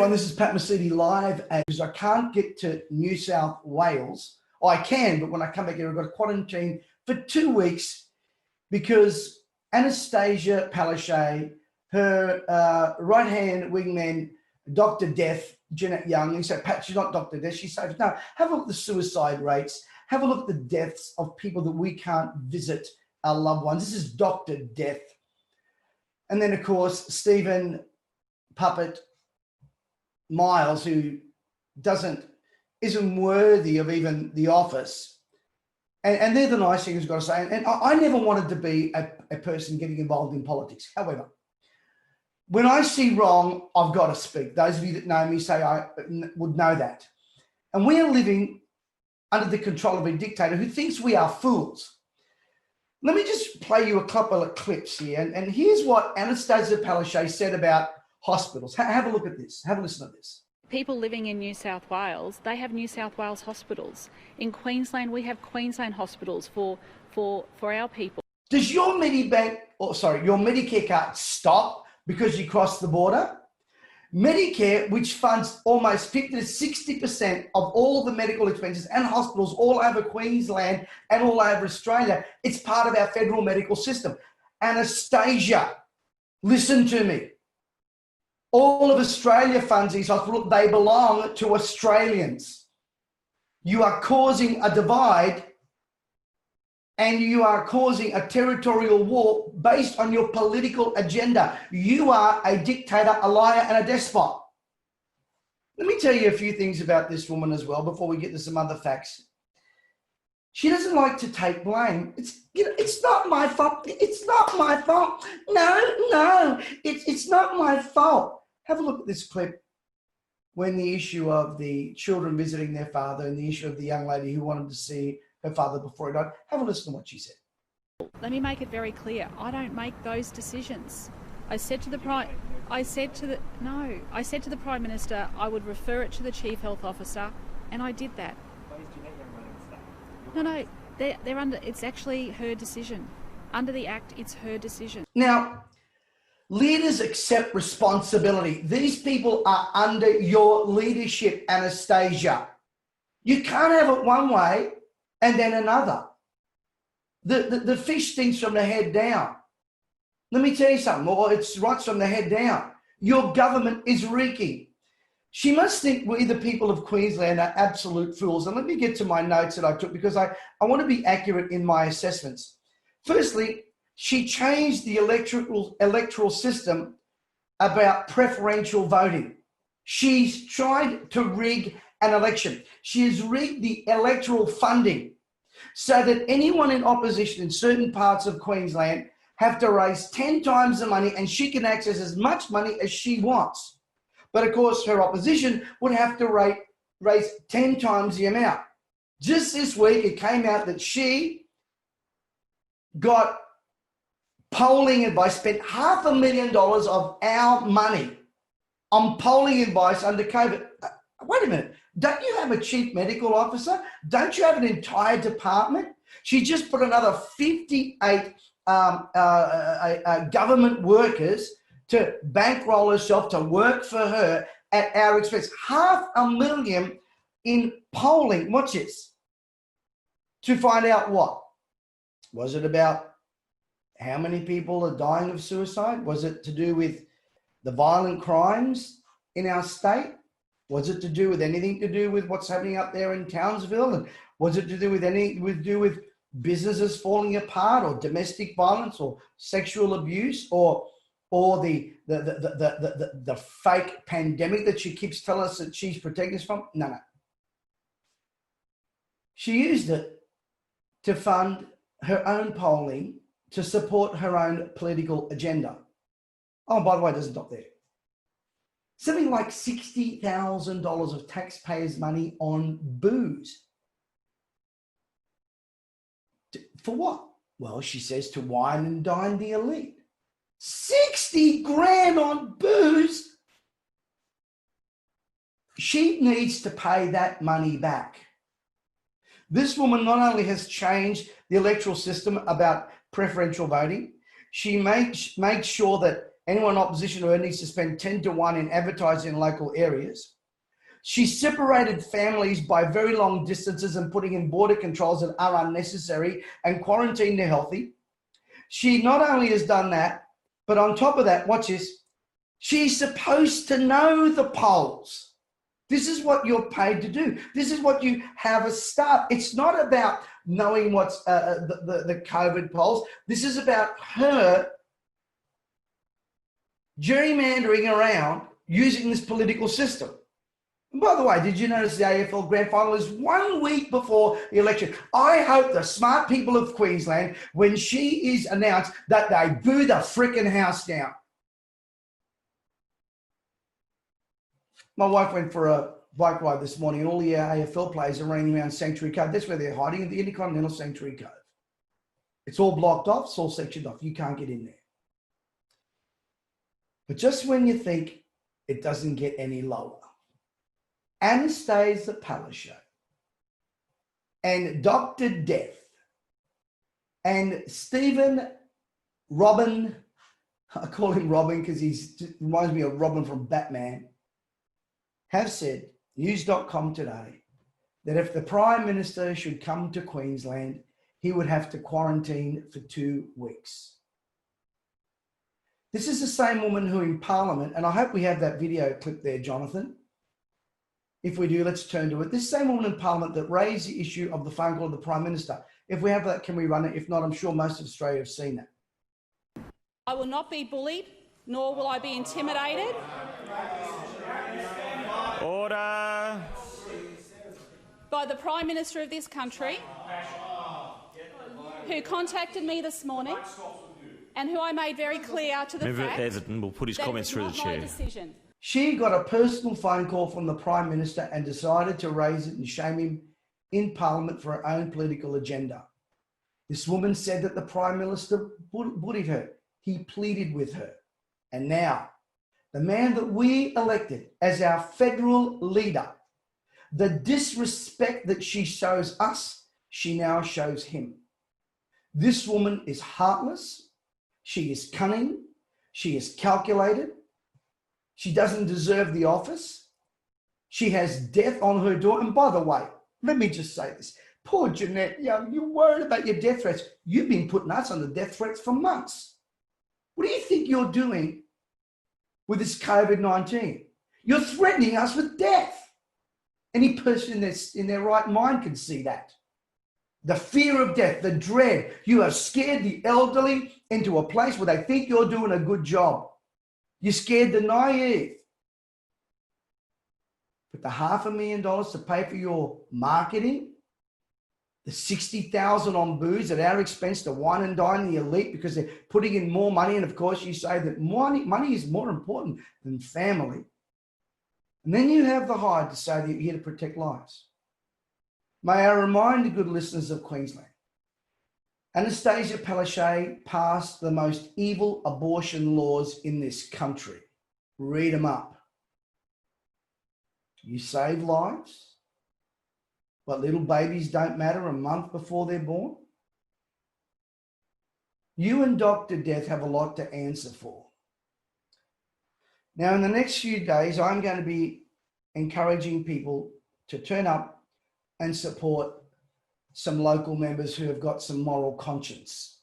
everyone, this is Pat Mesiti live because I can't get to New South Wales. Oh, I can, but when I come back here, I've got to quarantine for 2 weeks because Anastasia Palaszczuk, her right-hand wingman, Dr. Death, Jeanette Young, he said, Pat, she's not Dr. Death, she's safe. No, have a look at the suicide rates. Have a look at the deaths of people that we can't visit our loved ones. This is Dr. Death. And then, of course, Stephen Puppet Miles, who isn't worthy of even the office. And they're the nice things I've got to say. And I never wanted to be a person getting involved in politics. However, when I see wrong, I've got to speak. Those of you that know me say I would know that. And we are living under the control of a dictator who thinks we are fools. Let me just play you a couple of clips here. And here's what Anastasia Palaszczuk said about hospitals. Have a look at this. Have a listen to this. People living in New South Wales, they have New South Wales hospitals. In Queensland, we have Queensland hospitals for our people. Does your your Medicare card stop because you cross the border? Medicare, which funds almost 50 to 60% of all the medical expenses and hospitals all over Queensland and all over Australia, it's part of our federal medical system. Anastasia, listen to me. All of Australia funds these hospitals, they belong to Australians. You are causing a divide and you are causing a territorial war based on your political agenda. You are a dictator, a liar, and a despot. Let me tell you a few things about this woman as well before we get to some other facts. She doesn't like to take blame. It's not my fault. It's not my fault. No, it's not my fault. Have a look at this clip when the issue of the children visiting their father and the issue of the young lady who wanted to see her father before he died. Have a listen to what she said. Let me make it very clear. I don't make those decisions. I said to the Prime Minister I would refer it to the Chief Health Officer, and I did that. No, they're under. It's actually her decision. Under the Act, it's her decision. Now, leaders accept responsibility. These people are under your leadership, Anastasia. You can't have it one way and then another. The fish stinks from the head down. Let me tell you something, or it rots from the head down. Your government is reeking. She must think we, the people of Queensland, are absolute fools. And let me get to my notes that I took because I want to be accurate in my assessments. Firstly, she changed the electoral system about preferential voting. She's tried to rig an election. She has rigged the electoral funding so that anyone in opposition in certain parts of Queensland have to raise 10 times the money and she can access as much money as she wants. But of course, her opposition would have to raise 10 times the amount. Just this week, it came out that she got polling advice, spent $500,000 of our money on polling advice under COVID. Wait a minute, don't you have a chief medical officer? Don't you have an entire department? She just put another 58 government workers to bankroll herself to work for her at our expense. $500,000 in polling, watch this, to find out what? Was it about how many people are dying of suicide? Was it to do with the violent crimes in our state? Was it to do with anything to do with what's happening up there in Townsville? And was it to do with businesses falling apart or domestic violence or sexual abuse or the fake pandemic that she keeps telling us that she's protecting us from? No. She used it to fund her own polling to support her own political agenda. Oh, by the way, it doesn't stop there. Something like $60,000 of taxpayers' money on booze. For what? Well, she says to wine and dine the elite. 60 grand on booze. She needs to pay that money back. This woman not only has changed the electoral system about preferential voting, she makes sure that Anyone in opposition to her needs to spend 10 to 1 in advertising in local areas. She separated families by very long distances and putting in border controls that are unnecessary and quarantined the healthy. She not only has done that, but on top of that, watch this, she's supposed to know the polls. This is what you're paid to do. This is what you have a start. It's not about knowing what's the COVID polls. This is about her gerrymandering around using this political system. And by the way, did you notice the AFL Grand Final is 1 week before the election? I hope the smart people of Queensland, when she is announced, that they boo the frickin' house down. My wife went for a bike ride this morning and all the AFL players are running around Sanctuary Cove. That's where they're hiding, in the Intercontinental Sanctuary Cove. It's all blocked off, it's all sectioned off. You can't get in there. But just when you think it doesn't get any lower, Anastasia Palaszczuk and Dr. Death and Stephen Robin, I call him Robin because he reminds me of Robin from Batman, have said, news.com today, that if the Prime Minister should come to Queensland, he would have to quarantine for 2 weeks. This is the same woman who in Parliament, and I hope we have that video clip there, Jonathan. If we do, let's turn to it. This same woman in Parliament that raised the issue of the phone call of the Prime Minister. If we have that, can we run it? If not, I'm sure most of Australia have seen that. I will not be bullied, nor will I be intimidated. Order. By the Prime Minister of this country, who contacted me this morning and who I made very clear to the Member fact Everton will put his that comments it through was the not my chair. decision. She got a personal phone call from the Prime Minister and decided to raise it and shame him in Parliament for her own political agenda. This woman said that the Prime Minister bullied her. He pleaded with her. And now, the man that we elected as our federal leader, the disrespect that she shows us, she now shows him. This woman is heartless. She is cunning. She is calculated. She doesn't deserve the office. She has death on her door. And by the way, let me just say this. Poor Jeanette Young, you're worried about your death threats. You've been putting us under death threats for months. What do you think you're doing with this COVID-19? You're threatening us with death. Any person that's in their right mind can see that. The fear of death, the dread. You have scared the elderly into a place where they think you're doing a good job. You scared the naive. But the $500,000 to pay for your marketing, the $60,000 on booze at our expense to wine and dine the elite because they're putting in more money. And of course you say that money is more important than family. And then you have the hide to say that you're here to protect lives. May I remind the good listeners of Queensland, Anastasia Palaszczuk passed the most evil abortion laws in this country. Read them up. You save lives, but little babies don't matter a month before they're born. You and Dr. Death have a lot to answer for. Now, in the next few days, I'm going to be encouraging people to turn up and support some local members who have got some moral conscience.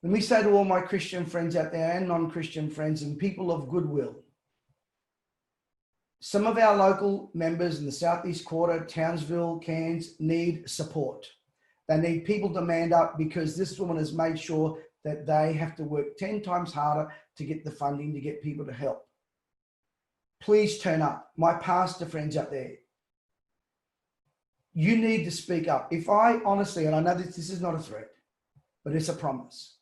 Let me say to all my Christian friends out there and non-Christian friends and people of goodwill, some of our local members in the Southeast Quarter, Townsville, Cairns, need support. They need people to man up because this woman has made sure that they have to work 10 times harder to get the funding to get people to help. Please turn up. My pastor friends out there, you need to speak up. If I honestly, and I know this is not a threat, but it's a promise.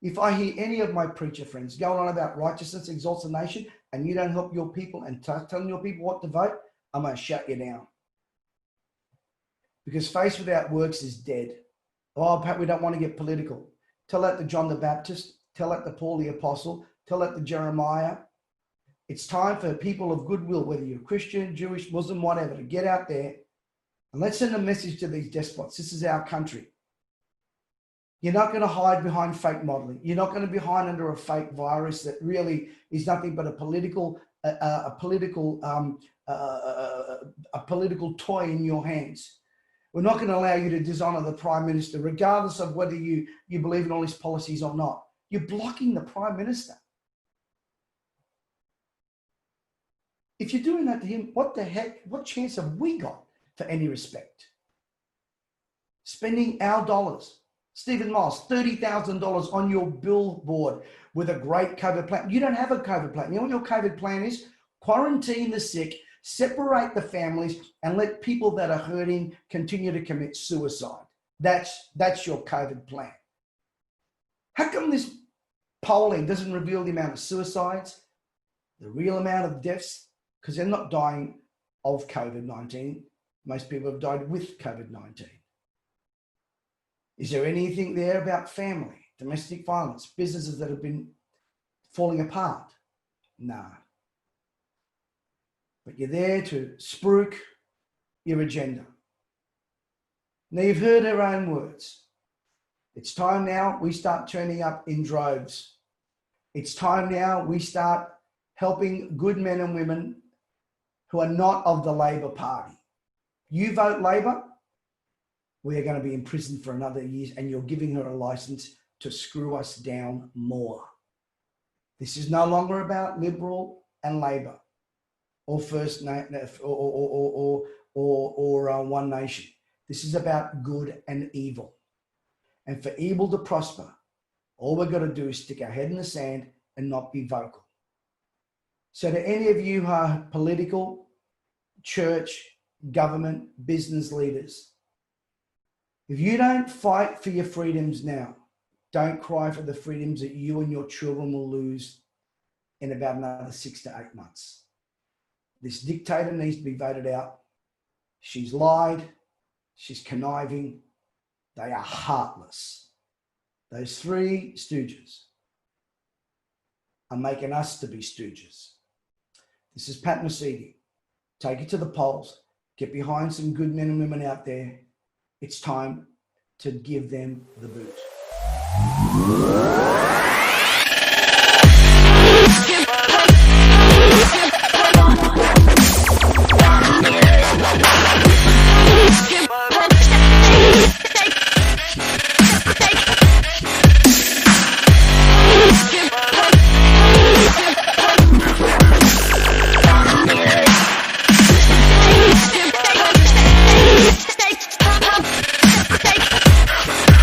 If I hear any of my preacher friends going on about righteousness exalts a nation and you don't help your people and telling your people what to vote, I'm going to shut you down. Because faith without works is dead. Oh, Pat, we don't want to get political. Tell that to John the Baptist. Tell that to Paul the Apostle. Tell that to Jeremiah. It's time for people of goodwill, whether you're Christian, Jewish, Muslim, whatever, to get out there and let's send a message to these despots. This is our country. You're not going to hide behind fake modeling. You're not going to be hide under a fake virus that really is nothing but a political toy in your hands. We're not going to allow you to dishonor the Prime Minister, regardless of whether you believe in all his policies or not. You're blocking the Prime Minister. If you're doing that to him, what the heck, what chance have we got for any respect? Spending our dollars. Stephen Moss, $30,000 on your billboard with a great COVID plan. You don't have a COVID plan. You know what your COVID plan is? Quarantine the sick, separate the families, and let people that are hurting continue to commit suicide. That's your COVID plan. How come this polling doesn't reveal the amount of suicides, the real amount of deaths? Because they're not dying of COVID-19. Most people have died with COVID-19. Is there anything there about family, domestic violence, businesses that have been falling apart? Nah. But you're there to spruik your agenda. Now, you've heard her own words. It's time now we start turning up in droves. It's time now we start helping good men and women who are not of the Labor Party. You vote Labor, we are going to be in prison for another year, and you're giving her a license to screw us down more. This is no longer about Liberal and Labor or First or One Nation. This is about good and evil. And for evil to prosper, all we've got to do is stick our head in the sand and not be vocal. So to any of you who are political, church, government, business leaders, if you don't fight for your freedoms now, don't cry for the freedoms that you and your children will lose in about another 6 to 8 months. This dictator needs to be voted out. She's lied. She's conniving. They are heartless. Those three stooges are making us to be stooges. This is Pat Mesiti. Take it to the polls. Get behind some good men and women out there. It's time to give them the boot.